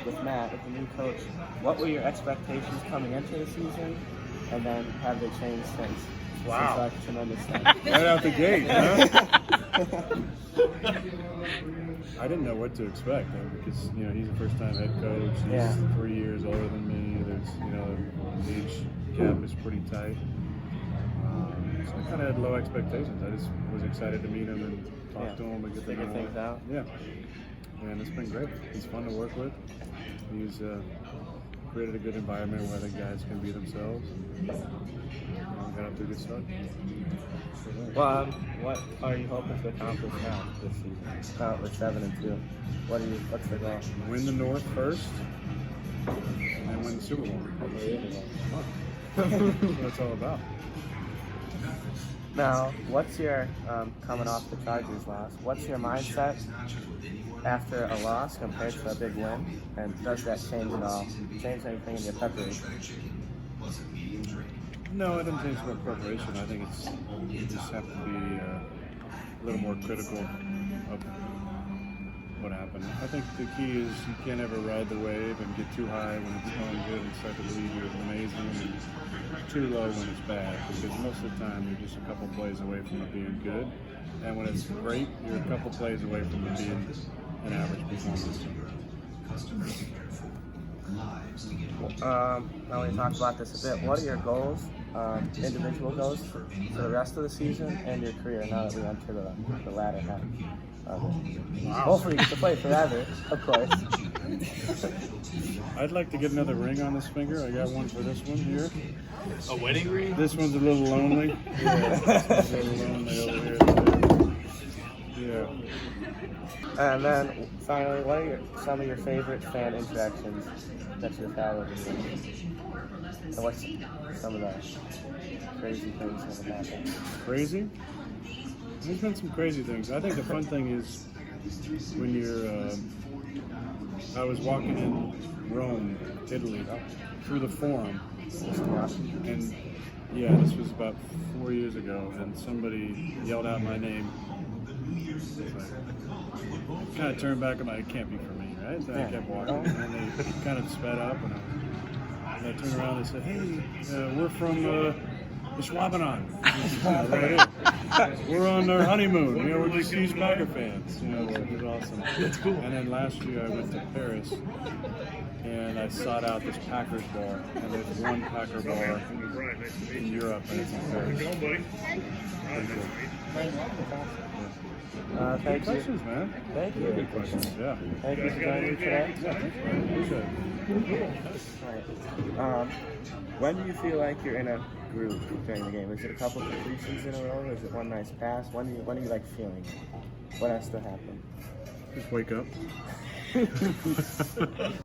with Matt, with the new coach, what were your expectations coming into the season, and then have they changed since? Wow. Since tremendous thing. Right out the gate, huh? I didn't know what to expect because he's a first-time head coach. He's 3 years older than me. There's the age gap is pretty tight. So I kind of had low expectations. I just was excited to meet him and talk to him and get to figure know things him. out. Yeah, and it's been great. He's fun to work with. He's created a good environment where the guys can be themselves. Got off to a good start. Well, what are you hoping to accomplish now this season? Now we're 7-2. What's the goal? Win the North first, and win the Super Bowl. That's what it's all about. Now, what's your coming off the Chargers loss? What's your mindset after a loss compared to a big win? And does that change at all? Change anything in your preparation? No, it doesn't change my preparation. I think you just have to be a little more critical of what happened. I think the key is you can't ever ride the wave and get too high when it's going good and start to believe you're amazing, and too low when it's bad, because most of the time you're just a couple plays away from it being good, and when it's great, you're a couple plays away from it being an average performance. Now we talked about this a bit. What are your goals, individual goals for the rest of the season and your career now that we enter the latter half of it? Wow. Hopefully you get to play forever, of course. I'd like to get another ring on this finger. I got one for this one here. A wedding ring? This one's a little lonely. Yeah, this one's a little lonely over here too. Yeah. And then finally, what are some of your favorite fan interactions that you've had over the years? And what's some of the crazy things that have happened? Crazy? There's been some crazy things. I think the fun thing is when you're. I was walking in Rome, Italy, through the Forum, and this was about 4 years ago, and somebody yelled out my name. I kind of turned back and it can't be for me, right? So I kept walking, and they kind of sped up, and I turned around and said, "Hey, we're from the Schwabenon. We're on our honeymoon. We're just huge Packer fans. It was awesome. That's cool. And then last year I went to Paris, and I sought out this Packers bar, and there's one Packer bar in Europe, and it's in Paris. Pretty cool. Thank you. Questions, man. Thank you. Good questions, yeah. Thank you for joining me today. Yeah, thanks, man. Appreciate it. All right. When do you feel like you're in a groove during the game? Is it a couple completions in a row? Is it one nice pass? When do you like feeling it? What has to happen? Just wake up.